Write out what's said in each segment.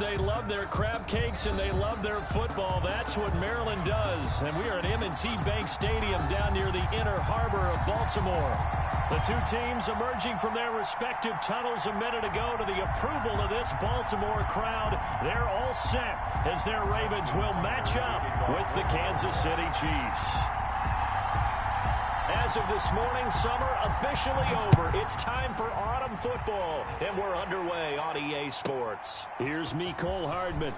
they love their crab cakes, and they love their football. That's what Maryland does. And we are at M&T Bank Stadium down near the inner harbor of Baltimore. The two teams emerging from their respective tunnels a minute ago to the approval of this Baltimore crowd. They're all set as their Ravens will match up with the Kansas City Chiefs. As of this morning, summer officially over. It's time for autumn football, and we're underway on EA Sports. Here's Mecole Hardman.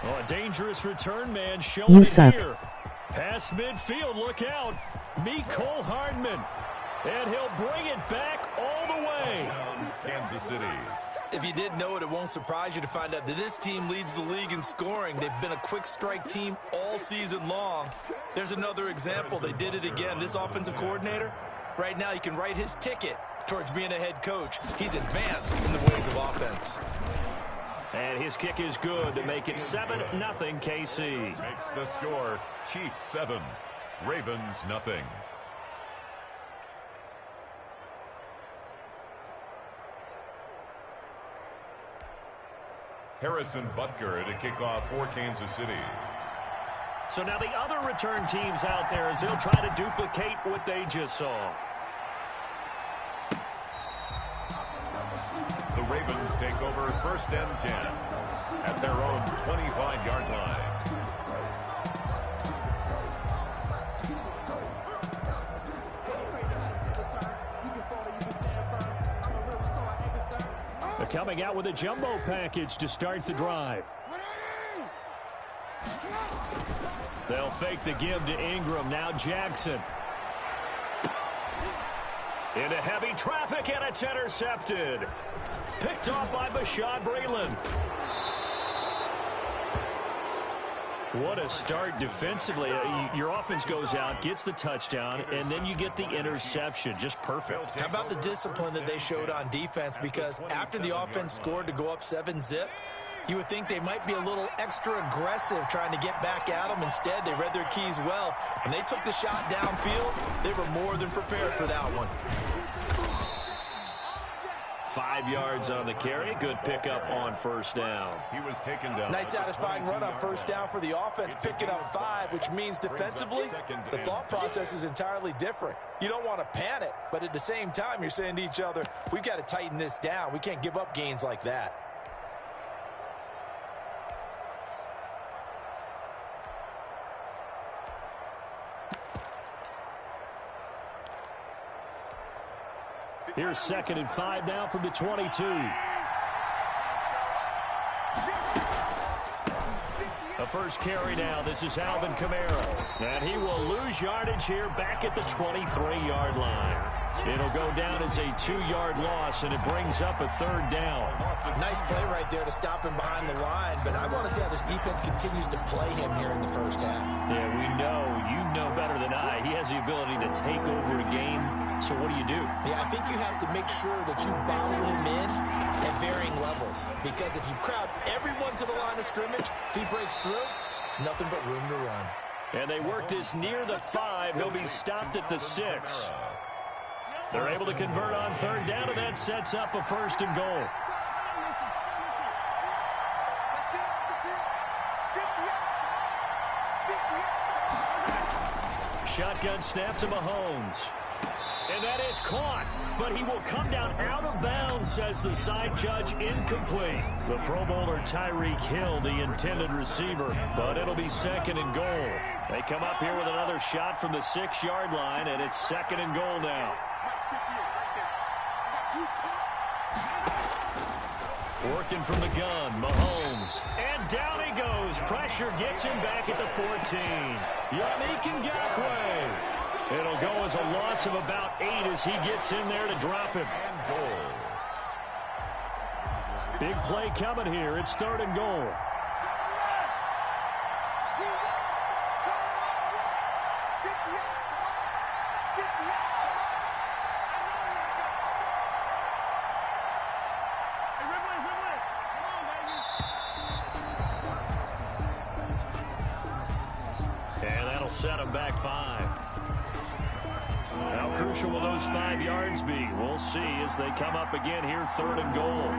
Oh, a dangerous return man showing it here. Past midfield, look out. Mecole Hardman. And he'll bring it back all the way. Kansas City. If you didn't know it, it won't surprise you to find out that this team leads the league in scoring. They've been a quick strike team all season long. There's another example. They did it again. This offensive coordinator, right now, you can write his ticket towards being a head coach. He's advanced in the ways of offense. And his kick is good to make it 7-0 KC. Makes the score Chiefs 7, Ravens nothing. Harrison Butker to kick off for Kansas City. So now the other return teams out there as they'll try to duplicate what they just saw. The Ravens take over 1st and 10 at their own 25-yard line. They're coming out with a jumbo package to start the drive. They'll fake the give to Ingram. Now Jackson. Into heavy traffic, and it's intercepted. Picked off by Bashaud Breeland. What a start defensively. Your offense goes out, gets the touchdown, and then you get the interception. Just perfect. How about the discipline that they showed on defense? Because after the offense scored to go up 7-zip, you would think they might be a little extra aggressive trying to get back at them. Instead, they read their keys well. When they took the shot downfield, they were more than prepared for that one. 5 yards on the carry. Good pickup on 1st down. He was taken down. Nice satisfying run on 1st down for the offense, picking up 5, which means defensively, the thought process is entirely different. You don't want to panic, but at the same time, you're saying to each other, we've got to tighten this down. We can't give up gains like that. Here's 2nd and 5 now from the 22. The first carry now. This is Alvin Kamara. And he will lose yardage here back at the 23-yard line. It'll go down as a 2-yard loss, and it brings up a 3rd down. Nice play right there to stop him behind the line, but I want to see how this defense continues to play him here in the 1st half. Yeah, we know. You know better than I. He has the ability to take over a game. So what do you do? Yeah, I think you have to make sure that you bottle him in at varying levels. Because if you crowd everyone to the line of scrimmage, if he breaks through, it's nothing but room to run. And they work this near the 5. He'll be stopped at the 6. They're able to convert on 3rd down, and that sets up a 1st and goal. Shotgun snap to Mahomes. And that is caught, but he will come down out of bounds, says the side judge, incomplete. The Pro Bowler Tyreek Hill, the intended receiver, but it'll be 2nd and goal. They come up here with another shot from the 6-yard line, and it's 2nd and goal now. Working from the gun, Mahomes. And down he goes. Pressure gets him back at the 14. Yannick Ngakoue. It'll go as a loss of about 8 as he gets in there to drop him. Big play coming here. It's 3rd and goal. And that'll set him back 5. How crucial will those 5 yards be? We'll see as they come up again here, 3rd and goal.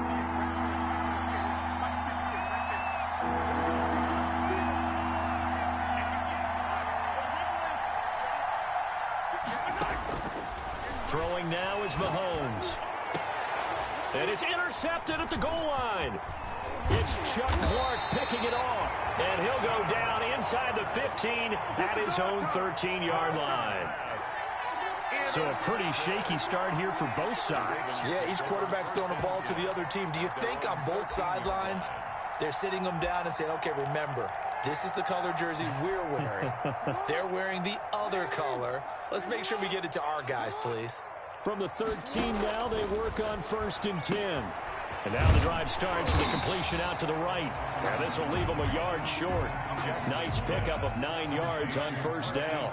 Throwing now is Mahomes. And it's intercepted at the goal line. It's Chuck Clark picking it off. And he'll go down inside the 15 at his own 13-yard line. So a pretty shaky start here for both sides. Yeah, each quarterback's throwing a ball to the other team. Do you think on both sidelines they're sitting them down and saying, okay, remember, this is the color jersey we're wearing. They're wearing the other color. Let's make sure we get it to our guys, please. From the 13 now, they work on 1st and 10. And now the drive starts with a completion out to the right. Now this will leave them a yard short. Nice pickup of 9 yards on 1st down.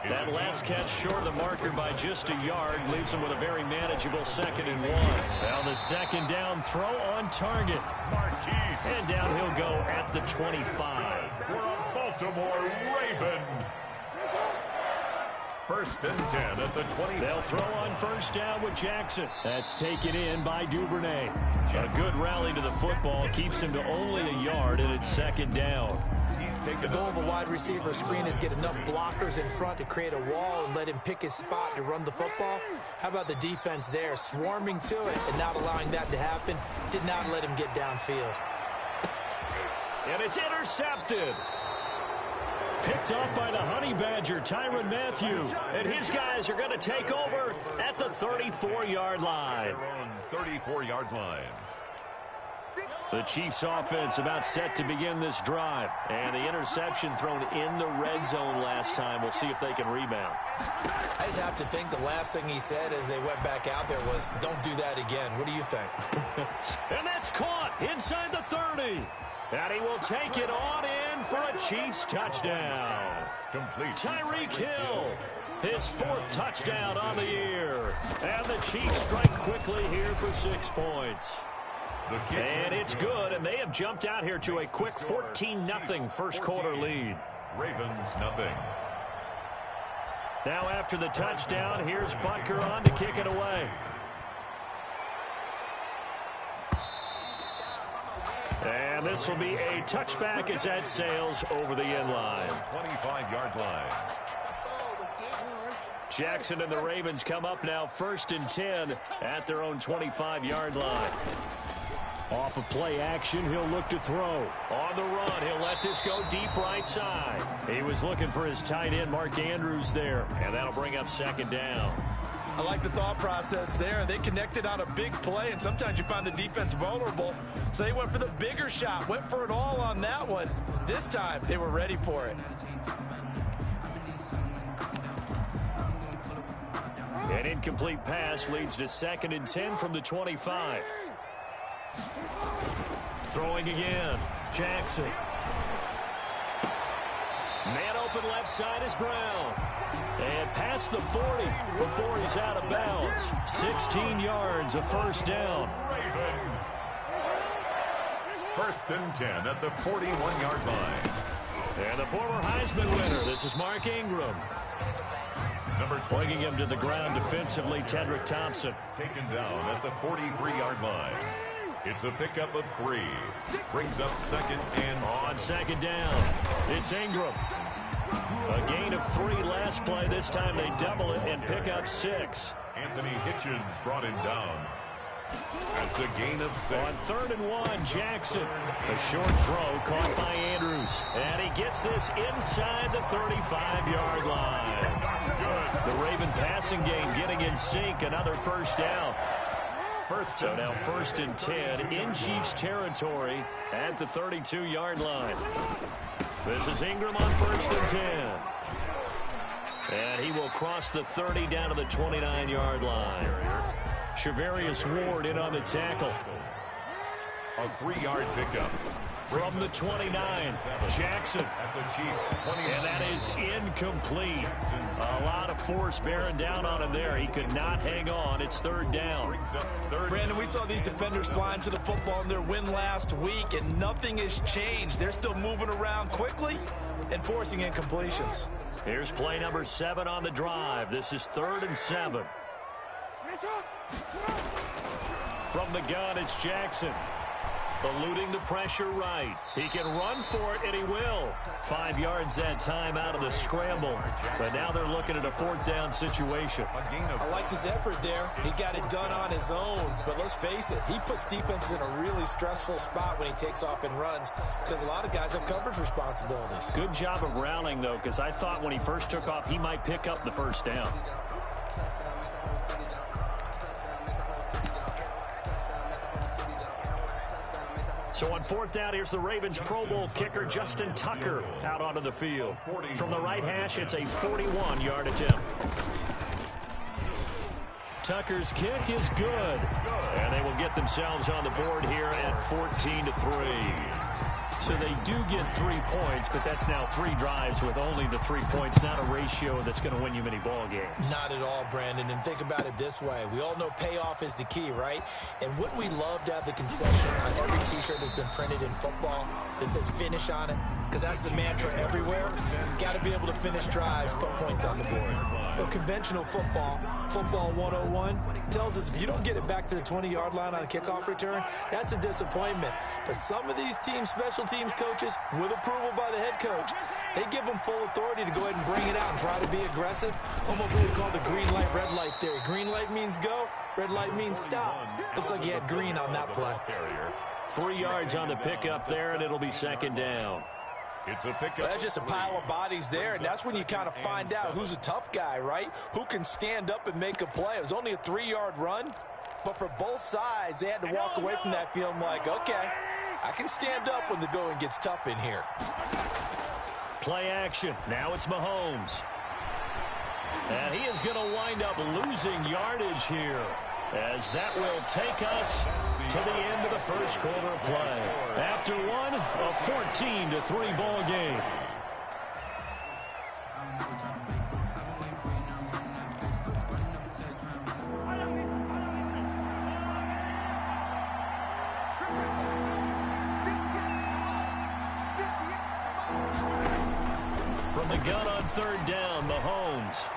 That last catch short of the marker by just a yard leaves them with a very manageable 2nd and 1. Now the 2nd down throw on target. And down he'll go at the 25. For a Baltimore Raven. 1st and 10 at the 20. They'll throw on 1st down with Jackson. That's taken in by Duvernay. A good rally to the football keeps him to only a yard, and it's 2nd down. The goal of a wide receiver screen is get enough blockers in front to create a wall and let him pick his spot to run the football. How about the defense there, swarming to it and not allowing that to happen? Did not let him get downfield. And it's intercepted. Picked off by the Honey Badger, Tyrann Mathieu. And his guys are going to take over at the 34-yard line. Their own 34-yard line. The Chiefs offense about set to begin this drive. And the interception thrown in the red zone last time. We'll see if they can rebound. I just have to think the last thing he said as they went back out there was, don't do that again. What do you think? And that's caught inside the 30. And he will take it on in for a Chiefs touchdown. Complete. Tyreek Hill, his 4th touchdown on the year. And the Chiefs strike quickly here for 6 points. And it's good, and they have jumped out here to a quick 14-0 first quarter lead. Ravens nothing. Now after the touchdown, here's Butker on to kick it away. And this will be a touchback as that sails over the end line. 25-yard line. Jackson and the Ravens come up now 1st and 10 at their own 25-yard line. Off of play action, he'll look to throw. On the run, he'll let this go deep right side. He was looking for his tight end, Mark Andrews, there. And that'll bring up 2nd down. I like the thought process there. They connected on a big play, and sometimes you find the defense vulnerable. So they went for the bigger shot, went for it all on that one. This time, they were ready for it. An incomplete pass leads to 2nd and 10 from the 25. Throwing again. Jackson. Man open left side is Brown. And past the 40 before he's out of bounds. 16 yards, a 1st down. Raven. 1st and 10 at the 41-yard line. And the former Heisman winner, this is Mark Ingram. Number 20. Pointing him to the ground defensively, Tedrick Thompson. Taken down at the 43-yard line. It's a pickup of 3. Brings up 2nd and on 2nd down. It's Ingram. A gain of 3 last play. This time they double it and pick up 6. Anthony Hitchens brought him down. That's a gain of 6. On 3rd and 1, Jackson. A short throw caught by Andrews. And he gets this inside the 35-yard line. The Raven passing game getting in sync. Another 1st down. So now 1st and 10 in Chiefs territory at the 32-yard line. This is Ingram on 1st and 10. And he will cross the 30 down to the 29-yard line. Shavarius Ward in on the tackle. A 3-yard pickup. From the 29, Jackson. At the Chiefs 20. And that is incomplete. A lot of force bearing down on him there. He could not hang on. It's 3rd down. Brandon, we saw these defenders flying to the football in their win last week, and nothing has changed. They're still moving around quickly and forcing incompletions. Here's play number 7 on the drive. This is 3rd and 7. From the gun, it's Jackson. Eluding the pressure right. He can run for it, and he will. 5 yards that time out of the scramble. But now they're looking at a 4th down situation. I like this effort there. He got it done on his own. But let's face it, he puts defenses in a really stressful spot when he takes off and runs because a lot of guys have coverage responsibilities. Good job of rallying, though, because I thought when he first took off, he might pick up the 1st down. So on 4th down, here's the Ravens Pro Bowl kicker Justin Tucker out onto the field. From the right hash, it's a 41-yard attempt. Tucker's kick is good. And they will get themselves on the board here at 14-3. So they do get 3 points, but that's now 3 drives with only the 3 points, not a ratio that's going to win you many ball games. Not at all, Brandon. And think about it this way. We all know payoff is the key, right? And wouldn't we love to have the concession on every T-shirt that's been printed in football that says finish on it? Because that's the mantra everywhere. You've got to be able to finish drives, put points on the board. Well, conventional football 101, tells us if you don't get it back to the 20-yard line on a kickoff return, that's a disappointment. But some of these teams, special teams coaches, with approval by the head coach, they give them full authority to go ahead and bring it out and try to be aggressive. Almost what we call the green light, red light theory. Green light means go, red light means stop. Looks like he had green on that play. 3 yards on the pickup there, and it'll be 2nd down. It's a pickup. That's just a pile of bodies there, and that's when you kind of find out who's a tough guy, right? Who can stand up and make a play. It was only a 3-yard run, but for both sides, they had to walk away from that feeling like, okay, I can stand up when the going gets tough in here. Play action. Now it's Mahomes. And he is going to wind up losing yardage here, as that will take us to the end of the first quarter of play. After one, a 14-3 ball game. From the gun on 3rd down, Mahomes.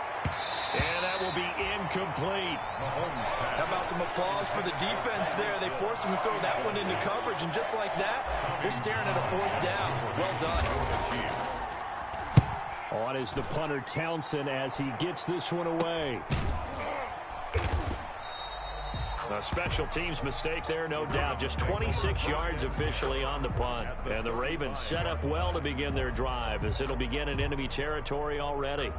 And that will be incomplete. How about some applause for the defense there? They forced him to throw that one into coverage, and just like that, they're staring at a 4th down. Well done. On is the punter Townsend as he gets this one away. A special teams mistake there, no doubt. Just 26 yards officially on the punt. And the Ravens set up well to begin their drive, as it'll begin in enemy territory already.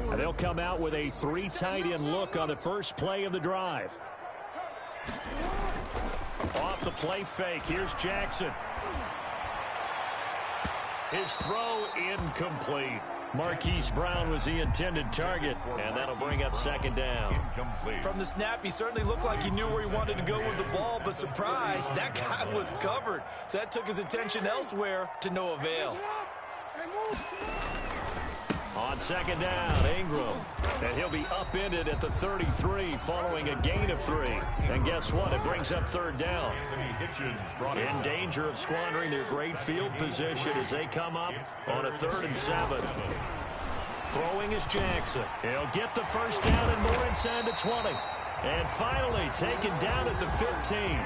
And they'll come out with a 3 tight end look on the first play of the drive. Off the play fake, here's Jackson. His throw incomplete. Marquise Brown was the intended target, and that'll bring up 2nd down. From the snap, he certainly looked like he knew where he wanted to go with the ball, but surprise, that guy was covered. So that took his attention elsewhere to no avail. On 2nd down, Ingram. And he'll be upended at the 33 following a gain of 3. And guess what? It brings up 3rd down. In danger of squandering their great field position as they come up on a 3rd and 7. Throwing is Jackson. He'll get the 1st down and more inside the 20. And finally taken down at the 15.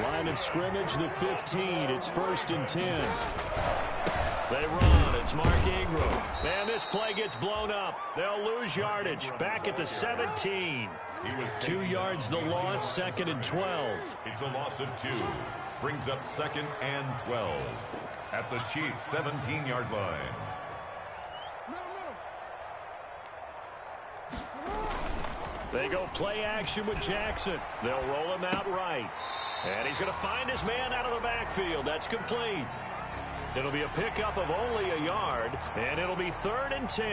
Line of scrimmage, the 15. It's 1st and 10. They run. It's Mark Ingram. And this play gets blown up. They'll lose yardage. Back at the 17. 2 yards the loss, 2nd and 12. It's a loss of 2. Brings up 2nd and 12. At the Chiefs' 17-yard line. They go play action with Jackson. They'll roll him out right. And he's going to find his man out of the backfield. That's complete. It'll be a pickup of only a yard, and it'll be 3rd and 10.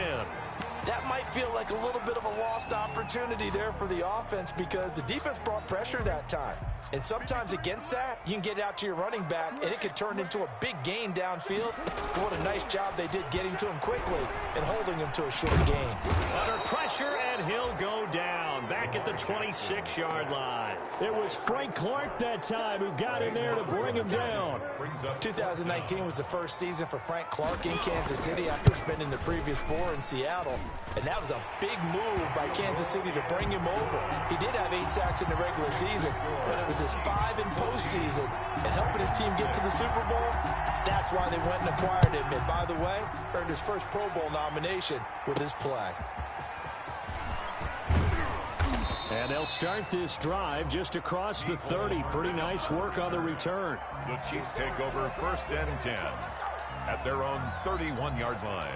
That might feel like a little bit of a lost opportunity there for the offense because the defense brought pressure that time. And sometimes against that, you can get it out to your running back, and it could turn into a big gain downfield. But what a nice job they did getting to him quickly and holding him to a short gain. Under pressure, and he'll go down back at the 26-yard line. It was Frank Clark that time who got in there to bring him down. 2019 was the first season for Frank Clark in Kansas City after spending the previous 4 in Seattle. And that was a big move by Kansas City to bring him over. He did have 8 sacks in the regular season, but it was his 5 in postseason. And helping his team get to the Super Bowl, that's why they went and acquired him. And by the way, earned his first Pro Bowl nomination with his play. And they'll start this drive just across the 30. Pretty nice work on the return. The Chiefs take over 1st and 10 at their own 31-yard line.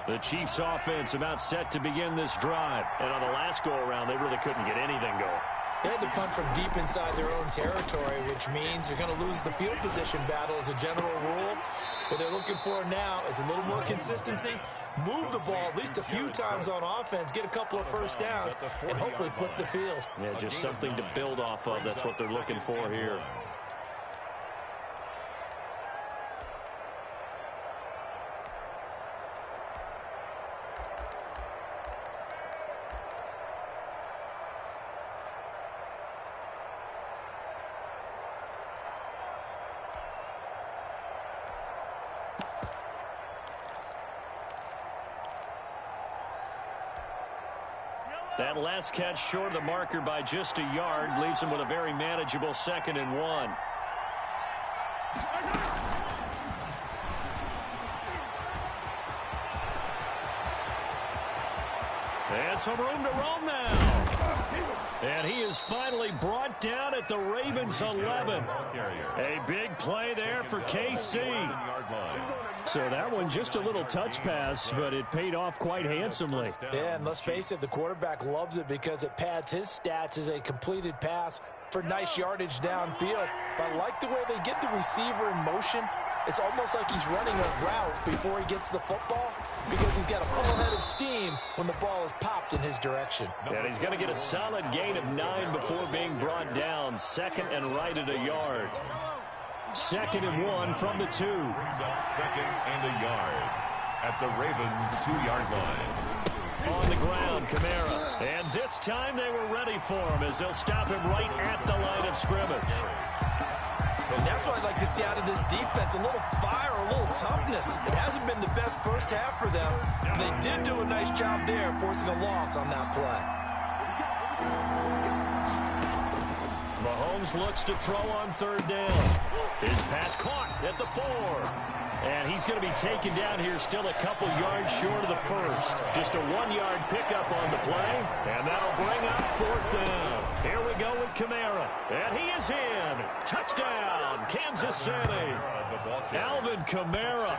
The Chiefs offense about set to begin this drive. And on the last go-around, they really couldn't get anything going. They had to punt from deep inside their own territory, which means they're going to lose the field position battle as a general rule. What they're looking for now is a little more consistency, move the ball at least a few times on offense, get a couple of first downs, and hopefully flip the field. Yeah, just something to build off of. That's what they're looking for here. That last catch short of the marker by just a yard leaves him with a very manageable 2nd and 1. And some room to roam now. And he is finally brought down at the Ravens 11. A big play there for KC. So that one just a little touch pass, but it paid off quite handsomely. Yeah, and let's face it, the quarterback loves it because it pads his stats as a completed pass for nice yardage downfield. But I like the way they get the receiver in motion. It's almost like he's running a route before he gets the football because he's got a full head of steam when the ball is popped in his direction. And he's going to get a solid gain of 9 before being brought down. 2nd and right at a yard. 2nd and 1 from the 2. Brings up 2nd and a yard at the Ravens' 2-yard line. On the ground, Kamara. And this time they were ready for him as they'll stop him right at the line of scrimmage. And that's what I'd like to see out of this defense, a little fire, a little toughness. It hasn't been the best first half for them. They did do a nice job there, forcing a loss on that play. Mahomes looks to throw on 3rd down. His pass caught at the 4. And he's going to be taken down here still a couple yards short of the 1st. Just a 1-yard pickup on the play. And that'll bring up 4th down. Here we go with Kamara. And he is in. Touchdown, Kansas City. Alvin Kamara,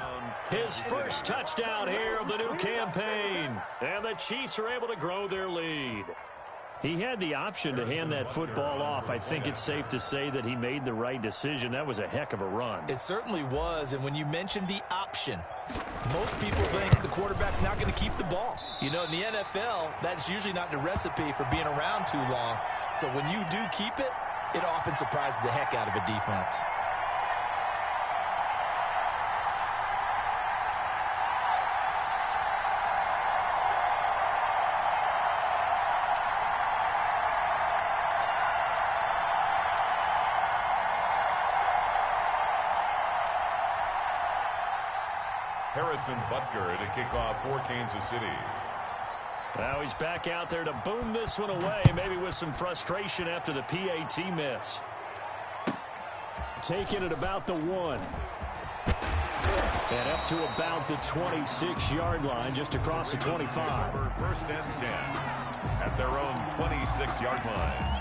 his first touchdown here of the new campaign. And the Chiefs are able to grow their lead. He had the option to hand that football off. I think it's safe to say that he made the right decision. That was a heck of a run. It certainly was, and when you mentioned the option, most people think the quarterback's not going to keep the ball. You know, in the NFL, that's usually not the recipe for being around too long. So when you do keep it, it often surprises the heck out of a defense. Harrison Butker to kick off for Kansas City. Now he's back out there to boom this one away, maybe with some frustration after the PAT miss. Taking it about the 1. And up to about the 26-yard line, just across the 25. 1st and 10 at their own 26-yard line.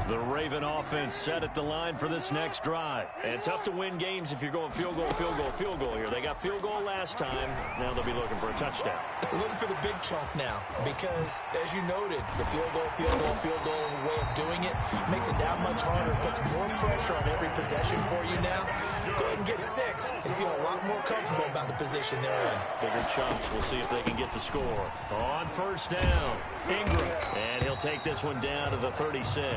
The Raven offense set at the line for this next drive. And tough to win games if you're going field goal, field goal, field goal here. They got field goal last time. Now they'll be looking for a touchdown. They're looking for the big chunk now because, as you noted, the field goal way of doing it makes it that much harder. It puts more pressure on every possession for you now. Go ahead and get 6 and feel a lot more comfortable about the position they're in. Bigger chunks. We'll see if they can get the score. On 1st down, Ingram. And he'll take this one down to the 36.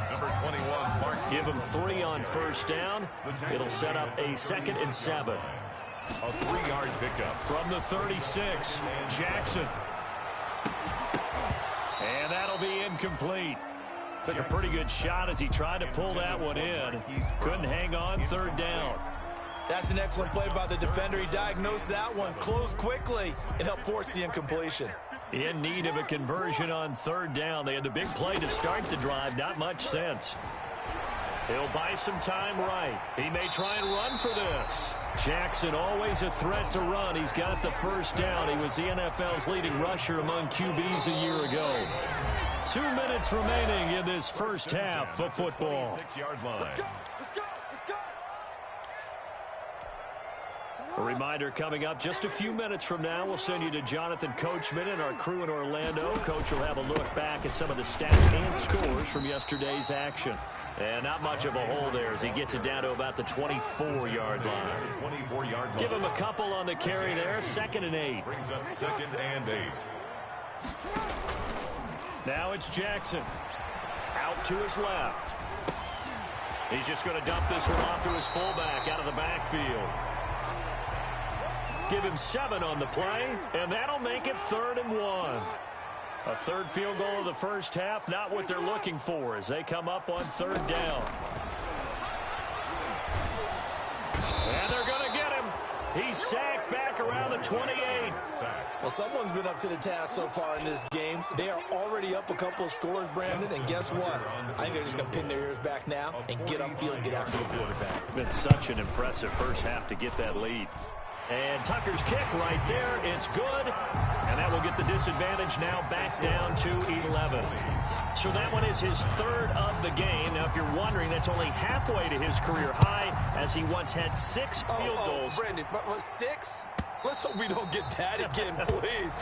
Number 21, Mark. Give him 3 on 1st down. It'll set up a 2nd and 7. A 3-yard pickup. From the 36, Jackson. And that'll be incomplete. Took a pretty good shot as he tried to pull that one in. Couldn't hang on 3rd down. That's an excellent play by the defender. He diagnosed that one, closed quickly, and helped force the incompletion. In need of a conversion on third down. They had the big play to start the drive. Not much sense. He'll buy some time right. He may try and run for this. Jackson always a threat to run. He's got the first down. He was the NFL's leading rusher among QBs a year ago. 2 minutes remaining in this first half of football. 6-yard line. A reminder coming up just a few minutes from now. We'll send you to Jonathan Coachman and our crew in Orlando. Coach will have a look back at some of the stats and scores from yesterday's action. And not much of a hole there as he gets it down to about the 24-yard line. 24-yard line. Give him a couple on the carry there. 2nd and 8. Brings up 2nd and 8. Now it's Jackson. Out to his left. He's just going to dump this one off to his fullback out of the backfield. Give him 7 on the play, and that'll make it 3rd and 1. A third field goal of the first half, not what they're looking for as they come up on 3rd down. And they're going to get him. He's sacked back around the 28. Well, someone's been up to the task so far in this game. They are already up a couple of scores, Brandon, and guess what? I think they're just going to pin their ears back now and get upfield and get after the quarterback. Been such an impressive first half to get that lead. And Tucker's kick right there. It's good. And that will get the disadvantage now back down to 11. So that one is his 3rd of the game. Now, if you're wondering, that's only halfway to his career high as he once had 6 field goals. Brandon, but 6? Let's hope we don't get that again, please.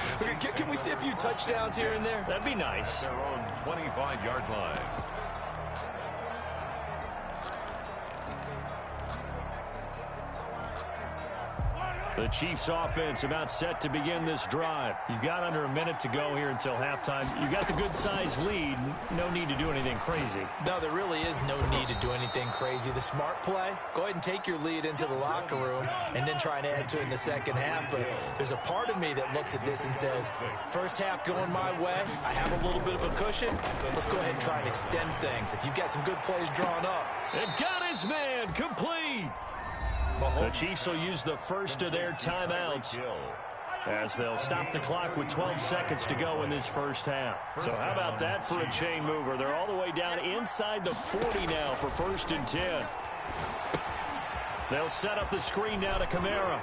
Can we see a few touchdowns here and there? That'd be nice. Their own 25-yard line. The Chiefs offense about set to begin this drive. You've got under a minute to go here until halftime. You've got the good-sized lead. No need to do anything crazy. No, there really is no need to do anything crazy. The smart play, go ahead and take your lead into the locker room and then try and add to it in the second half. But there's a part of me that looks at this and says, first half going my way, I have a little bit of a cushion. Let's go ahead and try and extend things. If you've got some good plays drawn up. And got his man complete. The Chiefs will use the first of their timeouts as they'll stop the clock with 12 seconds to go in this first half. So how about that for a chain mover? They're all the way down inside the 40 now for 1st and 10. They'll set up the screen now to Kamara.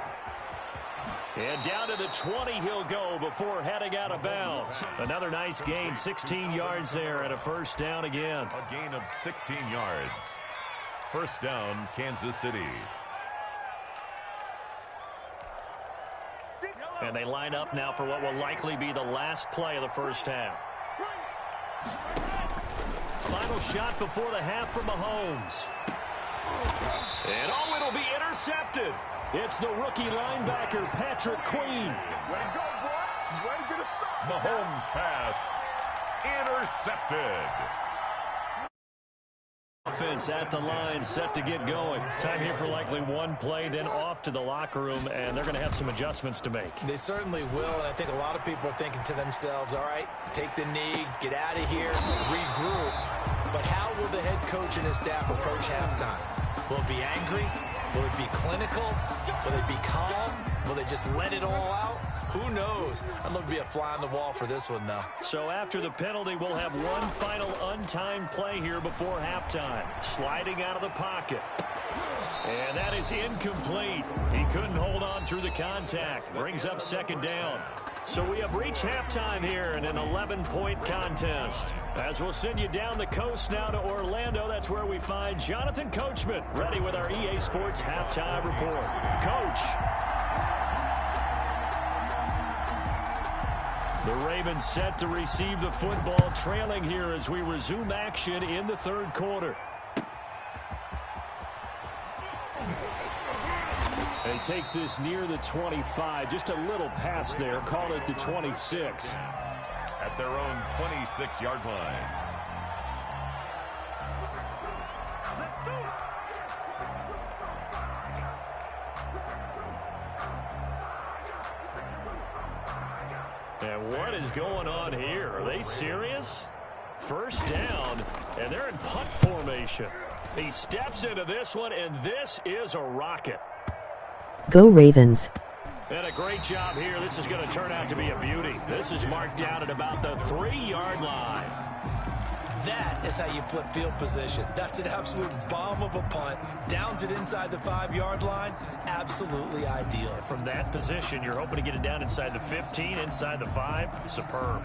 And down to the 20 he'll go before heading out of bounds. Another nice gain, 16 yards there and a first down again. A gain of 16 yards. First down, Kansas City. And they line up now for what will likely be the last play of the first half. Final shot before the half from Mahomes. And oh, it'll be intercepted. It's the rookie linebacker, Patrick Queen. Mahomes pass intercepted. Offense at the line, set to get going. Time here for likely one play, then off to the locker room, and they're going to have some adjustments to make. They certainly will, and I think a lot of people are thinking to themselves, all right, take the knee, get out of here, regroup. But how will the head coach and his staff approach halftime? Will it be angry? Will it be clinical? Will they be calm? Will they just let it all out? Who knows? I'd love to be a fly on the wall for this one, though. So after the penalty, we'll have one final untimed play here before halftime. Sliding out of the pocket. And that is incomplete. He couldn't hold on through the contact. Brings up 2nd down. So we have reached halftime here in an 11-point contest. As we'll send you down the coast now to Orlando, that's where we find Jonathan Coachman, ready with our EA Sports Halftime Report. Coach. The Ravens set to receive the football, trailing here as we resume action in the 3rd quarter. He takes this near the 25, just a little pass there, called it the 26. At their own 26-yard line. And what is going on here? Are they serious? First down, and they're in punt formation. He steps into this one, and this is a rocket. Go Ravens. And a great job here. This is going to turn out to be a beauty. This is marked down at about the 3-yard line. That is how you flip field position. That's an absolute bomb of a punt. Downs it inside the 5-yard line. Absolutely ideal. From that position, you're hoping to get it down inside the 15, inside the 5. Superb.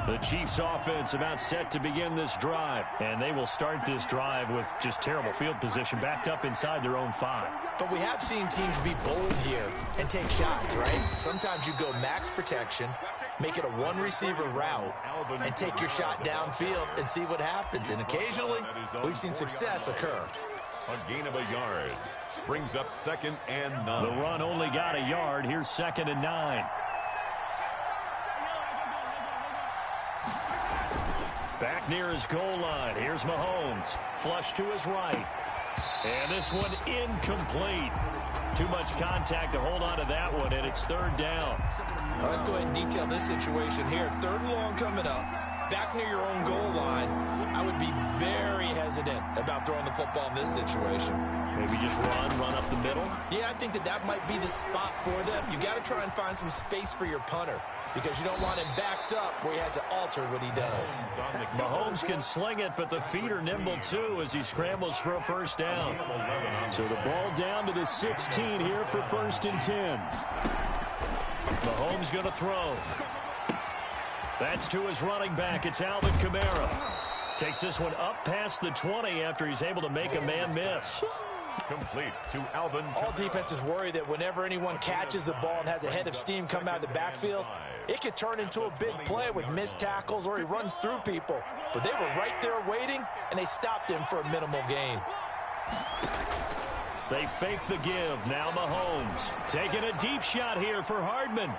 The Chiefs offense about set to begin this drive. And they will start this drive with just terrible field position, backed up inside their own 5. But we have seen teams be bold here and take shots, right? Sometimes you go max protection, make it a one-receiver route, and take your shot downfield and see what happens. And occasionally, we've seen success occur. A gain of a yard. Brings up 2nd and 9. The run only got a yard. Here's 2nd and 9. Back near his goal line. Here's Mahomes. Flush to his right. And this one incomplete. Too much contact to hold on to that one, and it's 3rd down. Well, let's go ahead and detail this situation here. 3rd and long coming up. Back near your own goal line. I would be very hesitant about throwing the football in this situation. Maybe just run up the middle? Yeah, I think that might be the spot for them. You got to try and find some space for your punter, because you don't want him backed up where he has to alter what he does. Mahomes can sling it, but the feet are nimble too as he scrambles for a 1st down. So the ball down to the 16 here for 1st and 10. Mahomes going to throw. That's to his running back. It's Alvin Kamara. Takes this one up past the 20 after he's able to make a man miss. Complete to Alvin. All defenses worry that whenever anyone catches the ball and has a head of steam come out of the backfield, it could turn into a big play with missed tackles or he runs through people. But they were right there waiting, and they stopped him for a minimal gain. They fake the give. Now Mahomes taking a deep shot here for Hardman.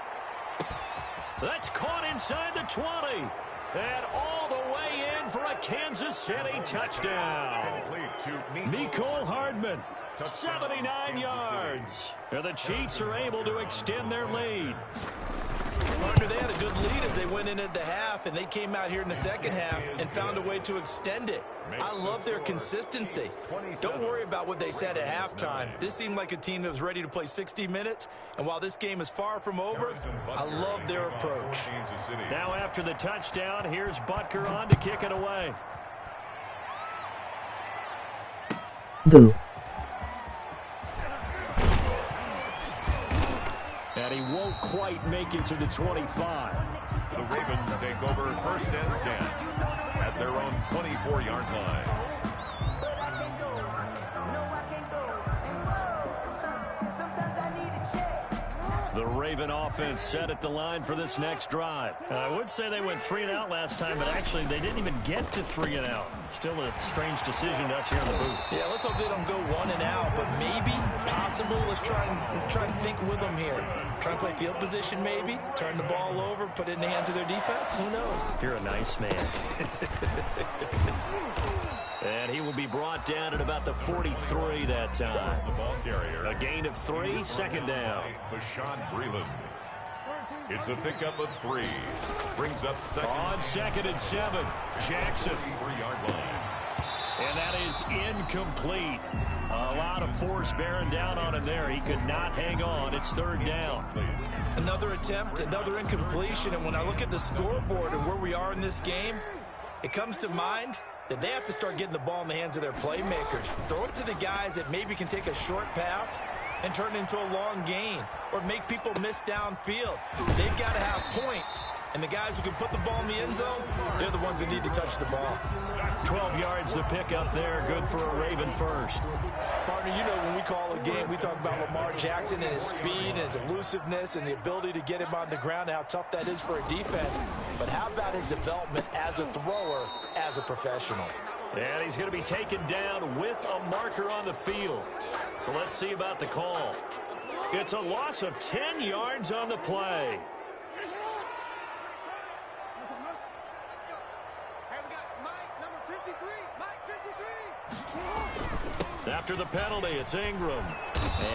That's caught inside the 20. And all the way in for a Kansas City touchdown. Mecole Hardman, 79 yards. And the Chiefs are able to extend their lead. Partner, they had a good lead as they went into the half, and they came out here in the 2nd half and found a way to extend it. I love their consistency. Don't worry about what they said at halftime. This seemed like a team that was ready to play 60 minutes, and while this game is far from over, I love their approach. Now after the touchdown, here's Butker on to kick it away. Boo. And he won't quite make it to the 25. The Ravens take over 1st and 10 at their own 24-yard line. The Raven offense set at the line for this next drive. I would say they went 3 and out last time, but actually they didn't even get to 3 and out. Still a strange decision to us here in the booth. Yeah, let's hope they don't go 1 and out, but maybe, possibly, let's try and think with them here. Try and play field position maybe, turn the ball over, put it in the hands of their defense. Who knows? You're a nice man. And he will be brought down at about the 43 that time. The ball carrier. A gain of 3, 2nd down. Bashaud Breeland. It's a pickup of 3. Brings up 2nd. On 2nd and 7, Jackson. 3-yard line. And that is incomplete. A lot of force bearing down on him there. He could not hang on. It's 3rd down. Another attempt, another incompletion. And when I look at the scoreboard and where we are in this game, it comes to mind that they have to start getting the ball in the hands of their playmakers. Throw it to the guys that maybe can take a short pass and turn it into a long gain or make people miss downfield. They've got to have points. And the guys who can put the ball in the end zone, they're the ones that need to touch the ball. 12 yards to pick up there. Good for a Raven first. Partner, you know when we call a game, we talk about Lamar Jackson and his speed and his elusiveness and the ability to get him on the ground and how tough that is for a defense. But how about his development as a thrower, as a professional? And he's going to be taken down with a marker on the field. So let's see about the call. It's a loss of 10 yards on the play. After the penalty, it's Ingram.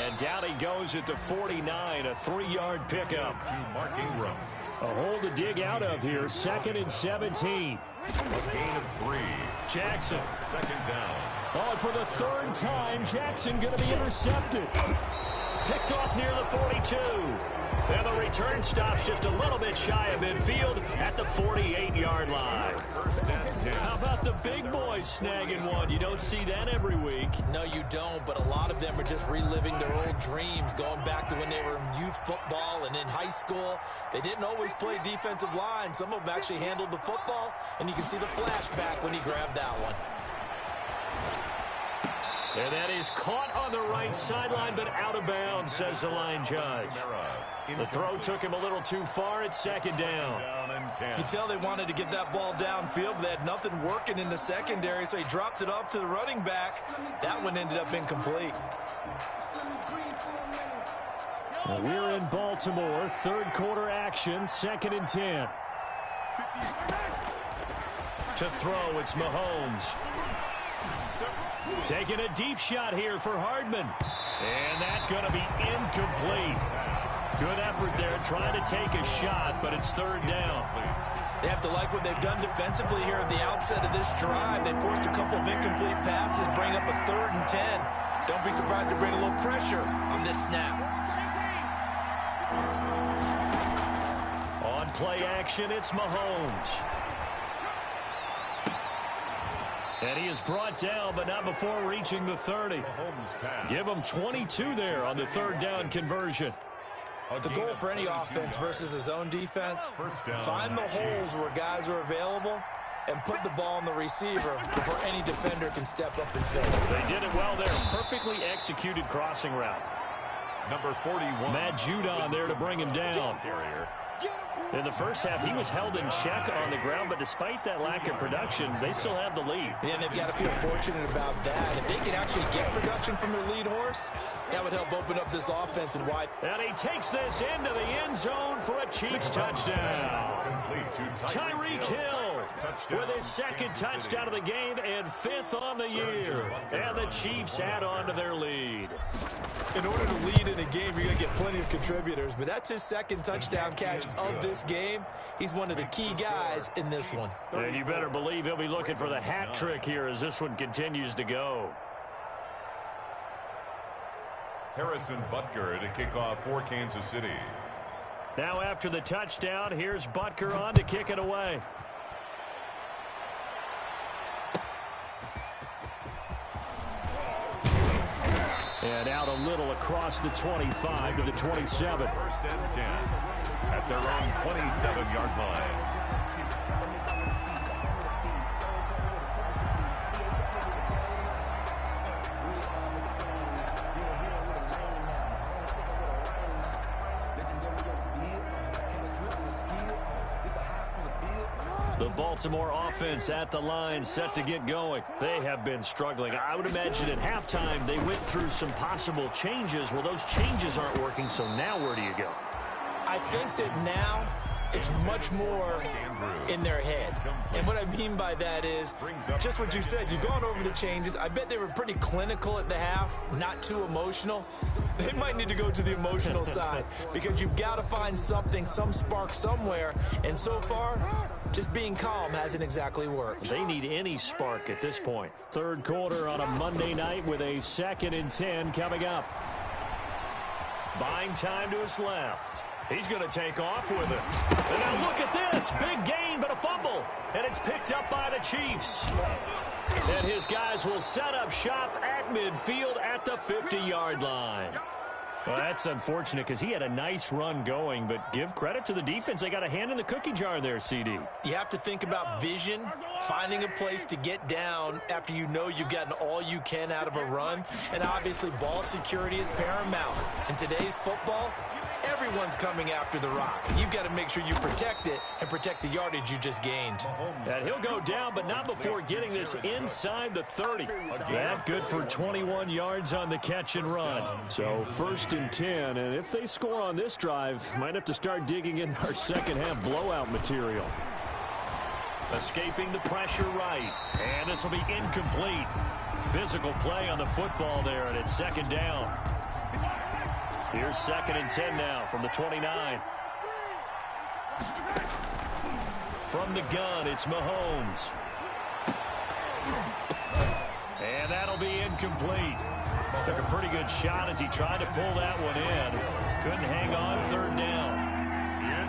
And down he goes at the 49, a 3-yard pickup. To Mark Ingram. A hole to dig out of here, 2nd and 17. A gain of 3. Jackson. 2nd down. Oh, for the 3rd time, Jackson going to be intercepted. Picked off near the 42. And the return stops just a little bit shy of midfield at the 48-yard line. How about the big boys snagging one? You don't see that every week. No, you don't, but a lot of them are just reliving their old dreams, going back to when they were in youth football and in high school. They didn't always play defensive line. Some of them actually handled the football, and you can see the flashback when he grabbed that one. And that is caught on the right sideline, but out of bounds, says the line judge. The throw took him a little too far. It's second down. You can tell they wanted to get that ball downfield, but they had nothing working in the secondary, so he dropped it off to the running back. That one ended up incomplete. Well, we're in Baltimore. Third quarter action, 2nd and 10. To throw, it's Mahomes. Taking a deep shot here for Hardman. And that's going to be incomplete. Good effort there trying to take a shot, but it's third down. They have to like what they've done defensively here at the outset of this drive. They forced a couple of incomplete passes, bring up a 3rd and 10. Don't be surprised to bring a little pressure on this snap. On play action, it's Mahomes. And he is brought down, but not before reaching the 30. Give him 22 there on the third down conversion. The goal for any offense versus his own defense, find the holes where guys are available and put the ball on the receiver before any defender can step up and fill it. They did it well there. Perfectly executed crossing route. Number 41. Matt Judon there to bring him down. In the first half, he was held in check on the ground, but despite that lack of production, they still have the lead. Yeah, and they've got to feel fortunate about that. If they could actually get production from their lead horse, that would help open up this offense and wide. And he takes this into the end zone for a Chiefs touchdown. Tyreek Hill with his 2nd touchdown of the game and 5th on the year. And the Chiefs add on to their lead. In order to lead in a game, you're going to get plenty of contributors, but that's his 2nd touchdown catch of this game. He's one of the key guys in this one. And you better believe he'll be looking for the hat trick here as this one continues to go. Harrison Butker to kick off for Kansas City. Now after the touchdown, here's Butker on to kick it away. And out a little across the 25 to the 27. 1st and 10 at their own 27-yard line. The Baltimore offense at the line set to get going. They have been struggling. I would imagine at halftime they went through some possible changes. Well, those changes aren't working, so now where do you go? I think that now it's much more in their head. And what I mean by that is just what you said. You've gone over the changes. I bet they were pretty clinical at the half, not too emotional. They might need to go to the emotional side because you've got to find something, some spark somewhere. And so far, just being calm hasn't exactly worked. They need any spark at this point. Third quarter on a Monday night with a 2nd and 10 coming up. Buying time to his left. He's going to take off with it. And now look at this. Big gain, but a fumble. And it's picked up by the Chiefs. And his guys will set up shop at midfield at the 50-yard line. Well, that's unfortunate because he had a nice run going, but give credit to the defense. They got a hand in the cookie jar there, CD. You have to think about vision, finding a place to get down after you know you've gotten all you can out of a run. And obviously, ball security is paramount. In today's football, everyone's coming after the rock. You've got to make sure you protect it and protect the yardage you just gained. And he'll go down, but not before getting this inside the 30. That good for 21 yards on the catch and run. So 1st and 10, and if they score on this drive, might have to start digging in our second half blowout material. Escaping the pressure right, and this will be incomplete. Physical play on the football there, and it's 2nd down. Here's 2nd and 10 now from the 29. From the gun, it's Mahomes. And that'll be incomplete. Took a pretty good shot as he tried to pull that one in. Couldn't hang on, third down.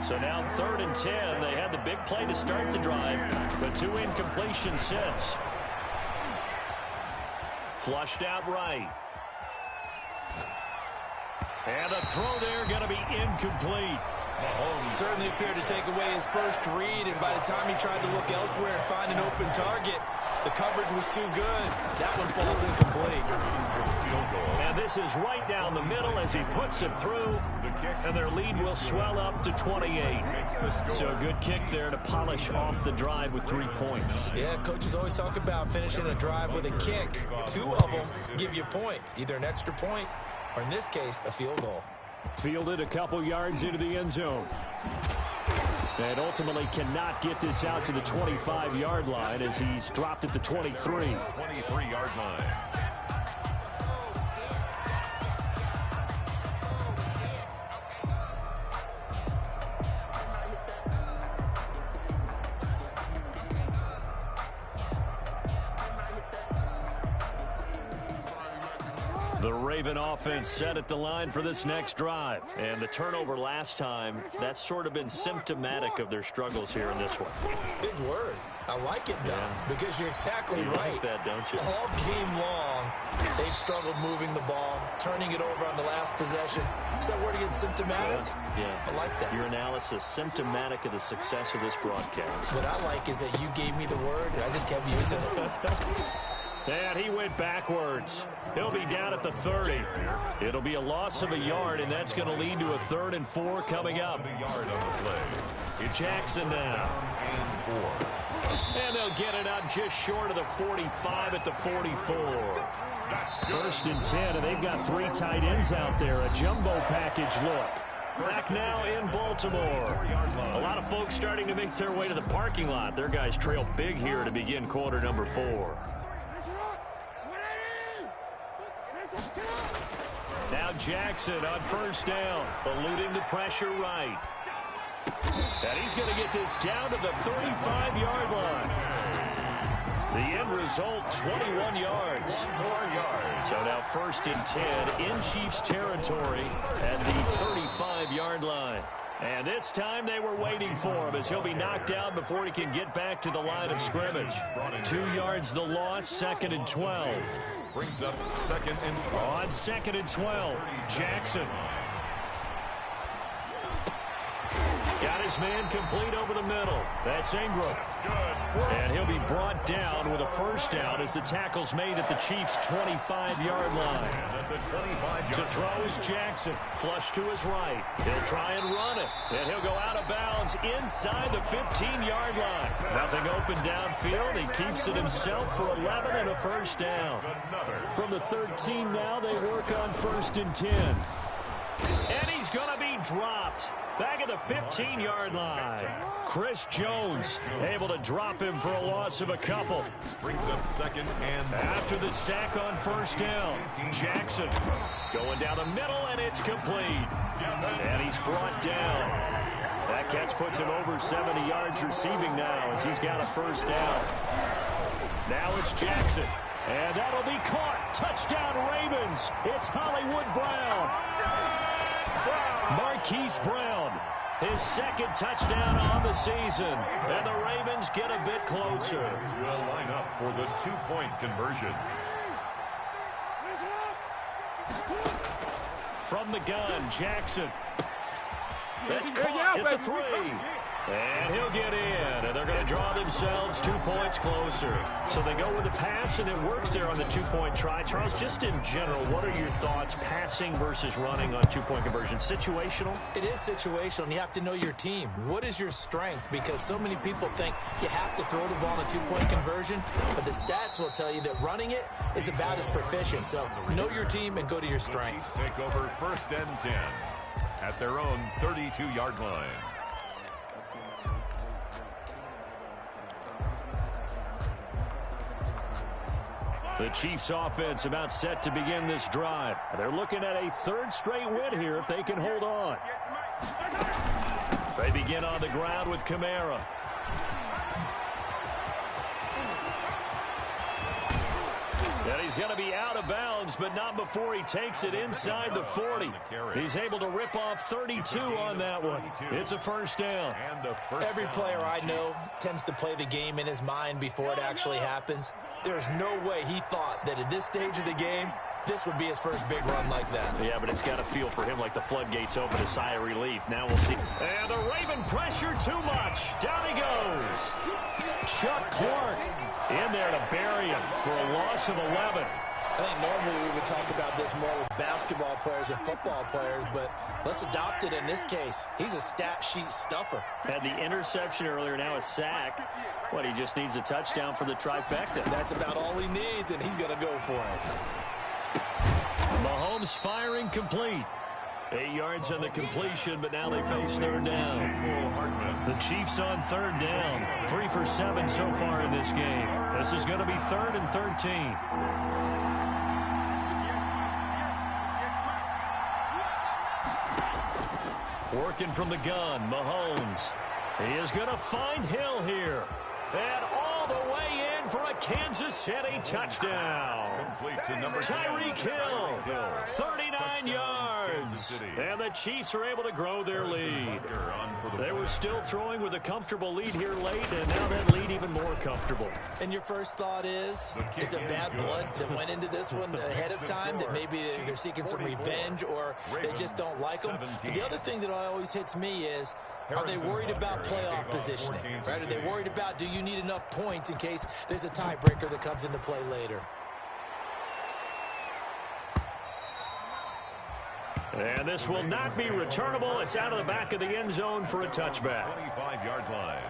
So now 3rd and 10. They had the big play to start the drive, but 2 incompletions since. Flushed out right. And a throw there going to be incomplete. Certainly appeared to take away his first read, and by the time he tried to look elsewhere and find an open target, the coverage was too good. That one falls incomplete. And this is right down the middle as he puts it through, and their lead will swell up to 28. So a good kick there to polish off the drive with 3 points. Yeah, coaches always talk about finishing a drive with a kick. 2 of them give you points, either an extra point or, in this case, a field goal. Fielded a couple yards into the end zone. And ultimately cannot get this out to the 25-yard line as he's dropped at the 23. 23-yard line. The Raven offense set at the line for this next drive. And the turnover last time, that's sort of been symptomatic of their struggles here in this one. Big word. I like it, though, because you're exactly you right. Like that, don't you? All game long, they've struggled moving the ball, turning it over on the last possession. Is that word again, symptomatic? Yeah. I like that. Your analysis, symptomatic of the success of this broadcast. What I like is that you gave me the word, and I just kept using it. And he went backwards. He'll be down at the 30. It'll be a loss of a yard, and that's going to lead to a 3rd and 4 coming up. Jackson now. And they'll get it up just short of the 45 at the 44. 1st and 10, and they've got 3 tight ends out there. A jumbo package look. Back now in Baltimore. A lot of folks starting to make their way to the parking lot. Their guys trail big here to begin quarter number 4. Now Jackson on 1st down, eluding the pressure right. And he's going to get this down to the 35-yard line. The end result, 21 yards. 4 yards. So now 1st and 10 in Chiefs territory at the 35-yard line. And this time they were waiting for him as he'll be knocked down before he can get back to the line of scrimmage. 2 yards the loss, 2nd and 12. Brings up 2nd and 12. On 2nd and 12, Jackson. Got his man complete over the middle. That's Ingram. And he'll be brought down with a 1st down as the tackle's made at the Chiefs' 25-yard line. To throw is Jackson. Flush to his right. He'll try and run it. And he'll go out of bounds inside the 15-yard line. Nothing open downfield. He keeps it himself for 11 and a 1st down. From the 13 now, they work on 1st and 10. And he's going to be dropped. Back at the 15-yard line. Chris Jones able to him him for a loss of a couple. Brings up 2nd and after the sack on 1st down. Jackson going down the middle, and it's complete. And he's brought down. That catch puts him over 70 yards receiving now as he's got a 1st down. Now it's Jackson. And that'll be caught. Touchdown Ravens. It's Hollywood Brown. Marquise Brown, his 2nd touchdown on the season. And the Ravens get a bit closer. Will line up for the 2-point conversion. From the gun, Jackson. That's caught at the 3. And he'll get in, and they're going to draw themselves 2 points closer. So they go with the pass, and it works there on the 2-point try. Charles, just in general, what are your thoughts, passing versus running on 2-point conversion? Situational? It is situational, and you have to know your team. What is your strength? Because so many people think you have to throw the ball in a 2-point conversion, but the stats will tell you that running it is about as proficient. So know your team and go to your strength. Take over 1st and 10 at their own 32-yard line. The Chiefs offense about set to begin this drive. They're looking at a 3rd straight win here if they can hold on. They begin on the ground with Kamara. And he's going to be out of bounds, but not before he takes it inside the 40. He's able to rip off 32 on that one. It's a first down. Every player I know tends to play the game in his mind before it actually happens. There's no way he thought that at this stage of the game, this would be his first big run like that. Yeah, but it's got to feel for him like the floodgates open, a sigh of relief. Now we'll see. And the Raven pressure too much. Down he goes. Chuck Clark in there to bury him for a loss of 11. I think normally we would talk about this more with basketball players and football players, but let's adopt it in this case. He's a stat sheet stuffer. Had the interception earlier, now a sack. What, he just needs a touchdown for the trifecta. That's about all he needs, and he's going to go for it. Mahomes firing complete. 8 yards on the completion, but now they face third down. The Chiefs on third down. 3 for 7 so far in this game. This is going to be 3rd and 13. Working from the gun, Mahomes. He is going to find Hill here. And all the way in for a Kansas City touchdown. Tyreek Hill, 39 yards. And the Chiefs are able to grow their lead. They were still throwing with a comfortable lead here late, and now that lead even more comfortable. And your first thought is there bad blood that went into this one ahead of time, that maybe they're seeking some revenge or they just don't like them? But the other thing that always hits me is, are they worried about playoff positioning? Right? Are they worried about, do you need enough points in case there's a tiebreaker that comes into play later? And this will not be returnable. It's out of the back of the end zone for a touchback. 25-yard line.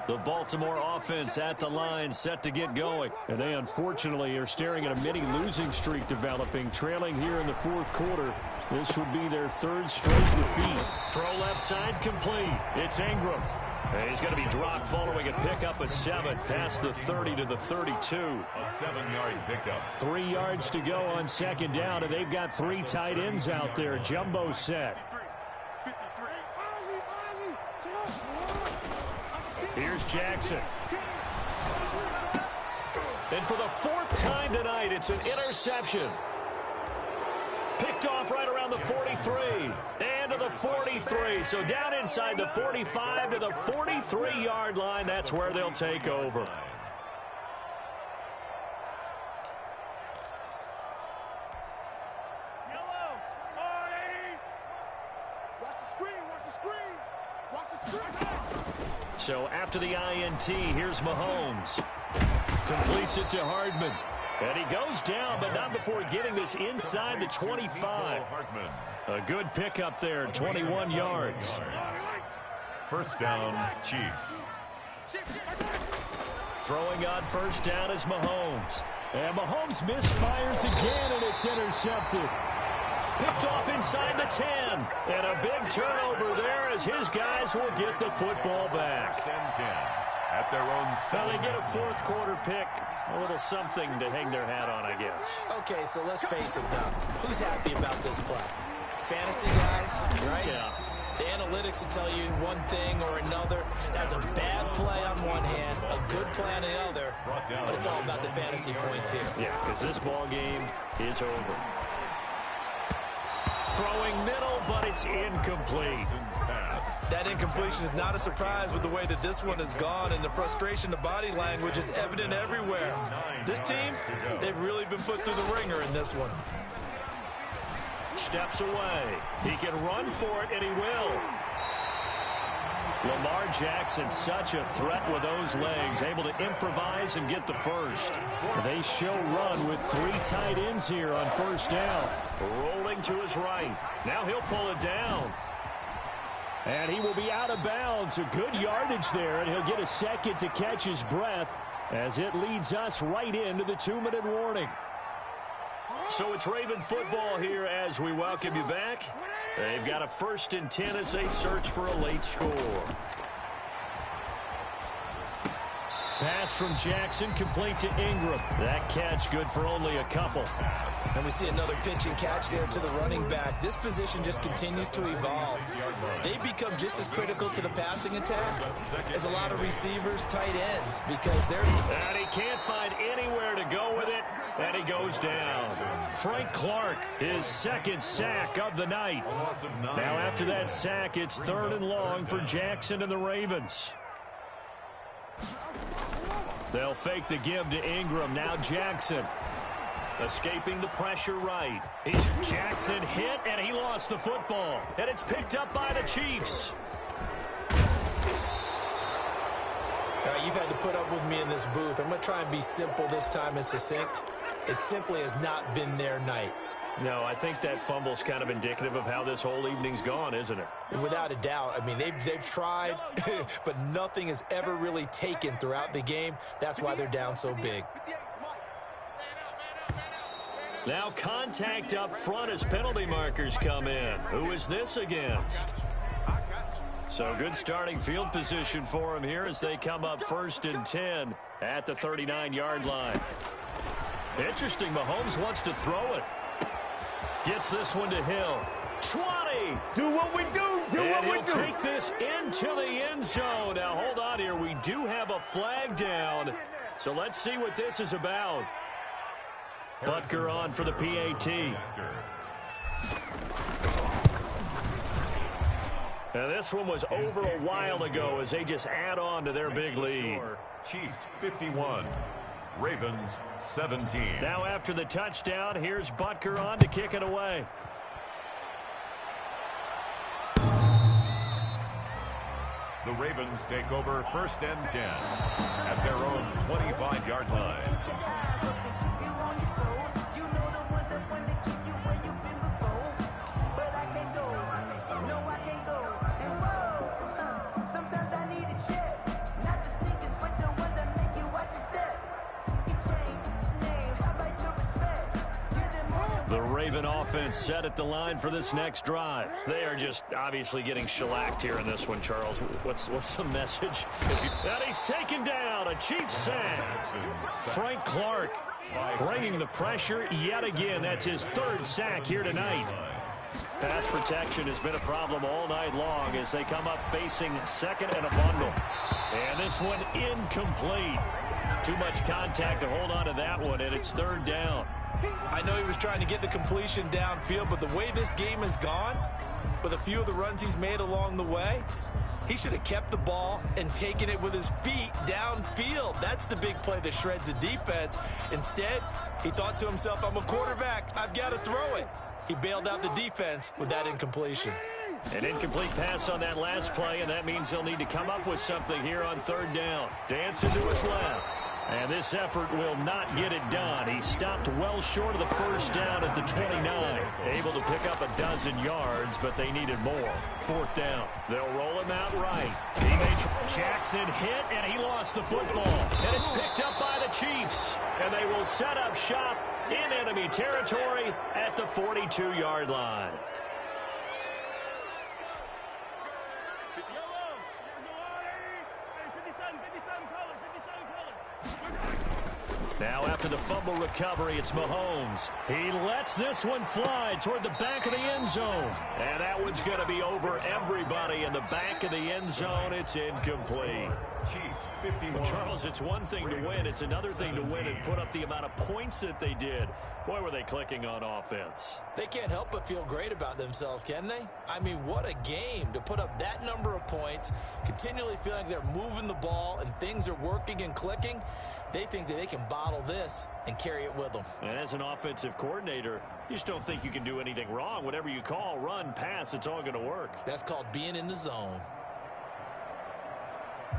The Baltimore offense at the line, set to get going. And they unfortunately are staring at a mini losing streak developing, trailing here in the fourth quarter. This would be their 3rd straight defeat. Throw left side complete. It's Ingram. And he's going to be dropped following a pickup of 7 past the 30 to the 32. A 7-yard pickup. 3 yards to go on second down, and they've got 3 tight ends out there. Jumbo set. Here's Jackson. And for the 4th time tonight, it's an interception. Picked off right around the 43. And to the 43. So down inside the 45 to the 43-yard line. That's where they'll take over. So after the INT, here's Mahomes. Completes it to Hardman. And he goes down, but not before getting this inside the 25. A good pickup there, 21 yards. First down, Chiefs. Throwing on first down is Mahomes. And Mahomes misfires again, and it's intercepted. Picked off inside the 10. And a big turnover there as his guys will get the football back. At their own Well, they get a fourth quarter pick. A little something to hang their hat on, I guess. Okay, so let's face it, though. Who's happy about this play? Fantasy guys, right? Yeah. The analytics will tell you one thing or another. That's a bad play on one hand, a good play on the other, but it's all about the fantasy points here. Yeah, because this ball game is over. Throwing middle, but it's incomplete. That incompletion is not a surprise with the way that this one has gone, and the frustration, the body language is evident everywhere. This team, they've really been put through the ringer in this one. Steps away. He can run for it, and he will. Lamar Jackson, such a threat with those legs, able to improvise and get the first. They show run with 3 tight ends here on first down. Rolling to his right. Now he'll pull it down. And he will be out of bounds. A good yardage there, and he'll get a second to catch his breath as it leads us right into the 2-minute warning. So it's Raven football here as we welcome you back. They've got a 1st and 10 as they search for a late score. Pass from Jackson, complete to Ingram. That catch good for only a couple. And we see another pitch and catch there to the running back. This position just continues to evolve. They become just as critical to the passing attack as a lot of receivers, tight ends, because they're... And he can't find anywhere to go with it, and he goes down. Frank Clark, his second sack of the night. Now after that sack, it's 3rd and long for Jackson and the Ravens. They'll fake the give to Ingram. Now Jackson. Escaping the pressure right. He's Jackson hit, and he lost the football. And it's picked up by the Chiefs. You've had to put up with me in this booth. I'm going to try and be simple this time and succinct. It simply has not been their night. No, I think that fumble's kind of indicative of how this whole evening's gone, isn't it? Without a doubt. I mean, they've tried, but nothing has ever really taken throughout the game. That's why they're down so big. Now contact up front as penalty markers come in. Who is this against? So good starting field position for him here as they come up 1st and 10 at the 39-yard line. Interesting, Mahomes wants to throw it. Gets this one to Hill. 20. Do what we do. And he'll take this into the end zone. Now, hold on here. We do have a flag down. So let's see what this is about. Butker on for the PAT. Now, this one was over a while ago as they just add on to their big lead. Chiefs 51. Ravens 17. Now after the touchdown, here's Butker on to kick it away. The Ravens take over 1st and 10 at their own 25-yard line. The Raven offense set at the line for this next drive. They are just obviously getting shellacked here in this one, Charles. What's the message? And he's taken down. A Chiefs sack. Frank Clark bringing the pressure yet again. That's his 3rd sack here tonight. Pass protection has been a problem all night long as they come up facing 2nd and a bundle. And this one incomplete. Too much contact to hold on to that one, and it's 3rd down. I know he was trying to get the completion downfield, but the way this game has gone, with a few of the runs he's made along the way, he should have kept the ball and taken it with his feet downfield. That's the big play that shreds a defense. Instead, he thought to himself, I'm a quarterback. I've got to throw it. He bailed out the defense with that incompletion. An incomplete pass on that last play, and that means they'll need to come up with something here on 3rd down. Dancing to his left. And this effort will not get it done. He stopped well short of the 1st down at the 29. Able to pick up a dozen yards, but they needed more. 4th down. They'll roll him out right. Jackson hit, and he lost the football. And it's picked up by the Chiefs. And they will set up shop in enemy territory at the 42-yard line. Now after the fumble recovery, it's Mahomes. He lets this one fly toward the back of the end zone. And that one's going to be over everybody in the back of the end zone. It's incomplete. Chiefs 51. Well, Charles, it's one thing to win. It's another thing to win and put up the amount of points that they did. Boy, were they clicking on offense. They can't help but feel great about themselves, can they? I mean, what a game to put up that number of points, continually feeling they're moving the ball and things are working and clicking. They think that they can bottle this and carry it with them. And as an offensive coordinator, you just don't think you can do anything wrong. Whatever you call, run, pass, it's all going to work. That's called being in the zone.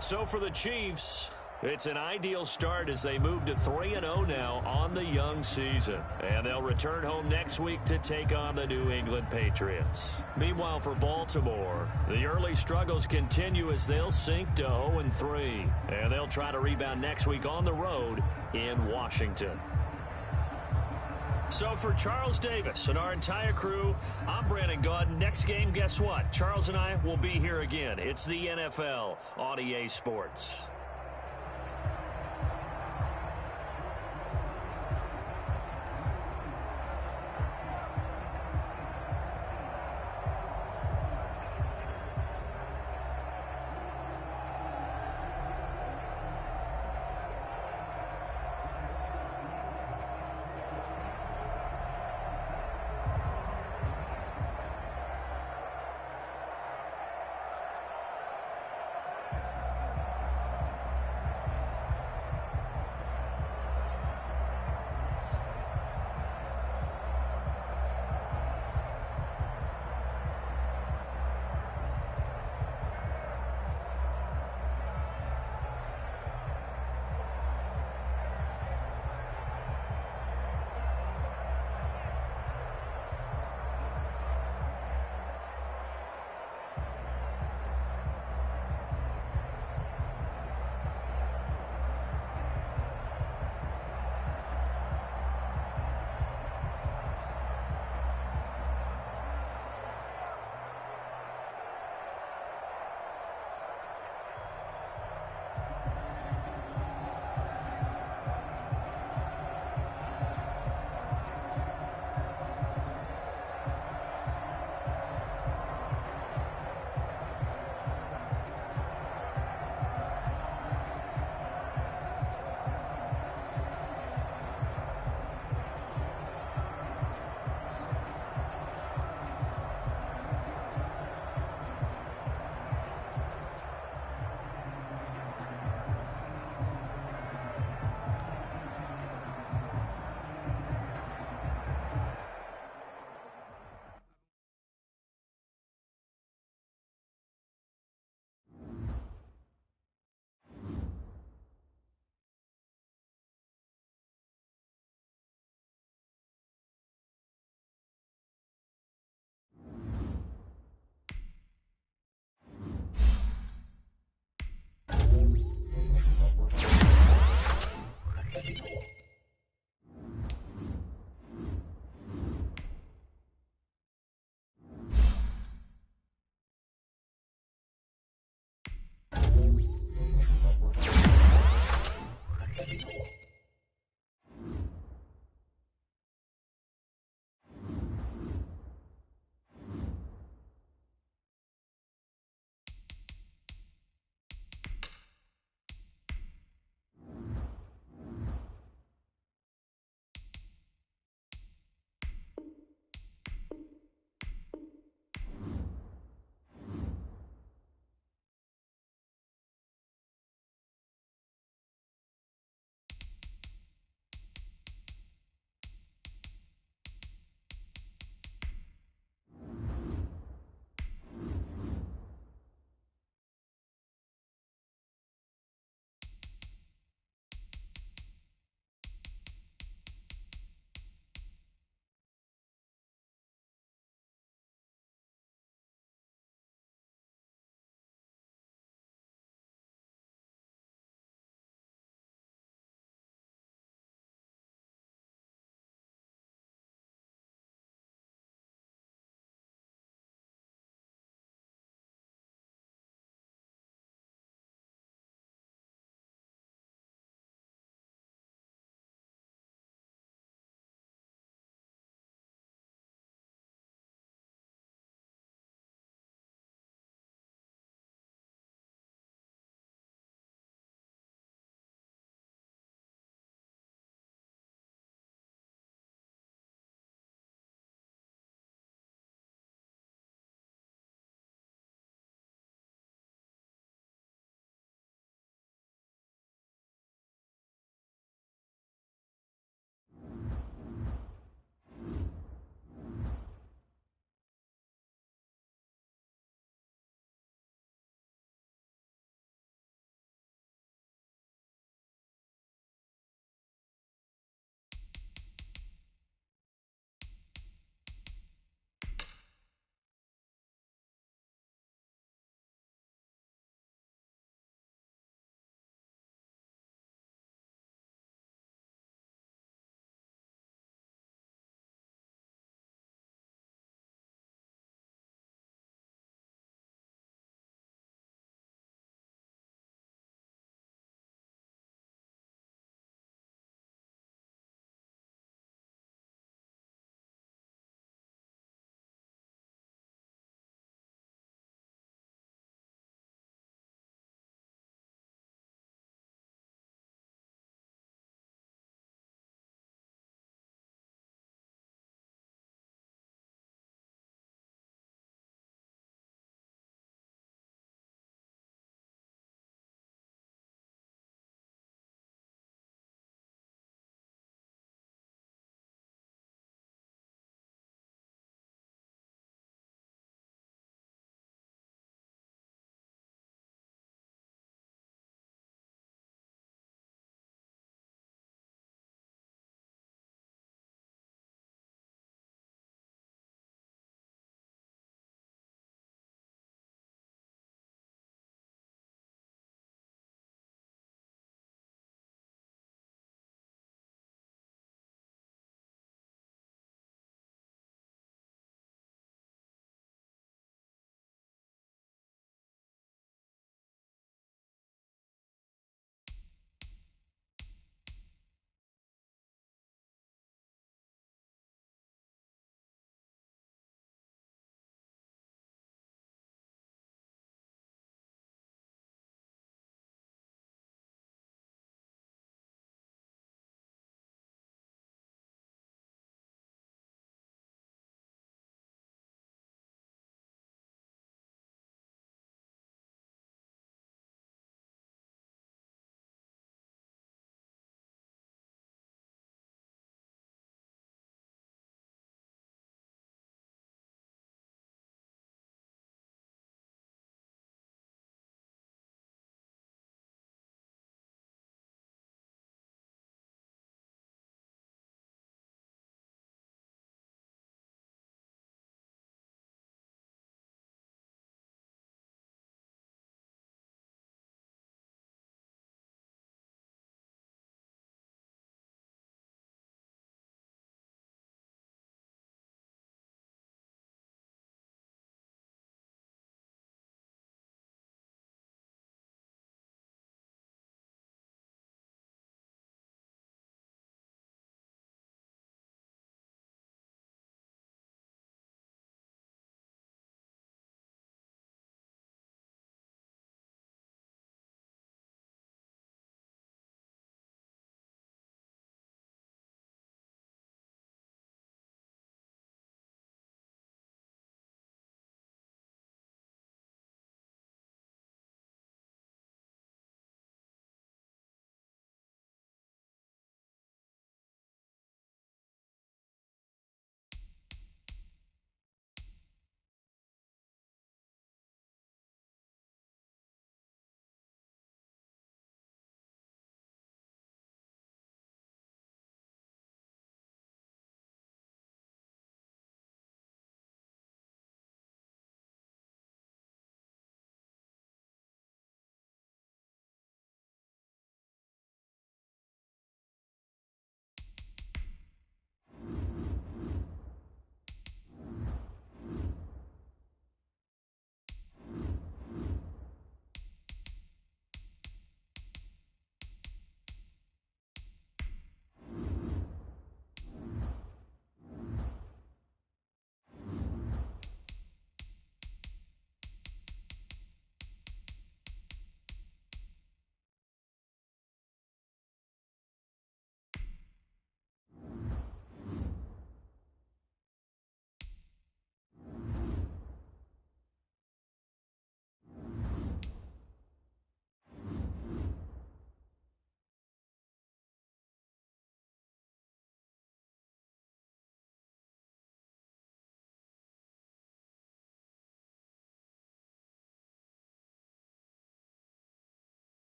So for the Chiefs, it's an ideal start as they move to 3-0 now on the young season. And they'll return home next week to take on the New England Patriots. Meanwhile, for Baltimore, the early struggles continue as they'll sink to 0-3. And they'll try to rebound next week on the road in Washington. So for Charles Davis and our entire crew, I'm Brandon Gaudin. Next game, guess what? Charles and I will be here again. It's the NFL on EA Sports.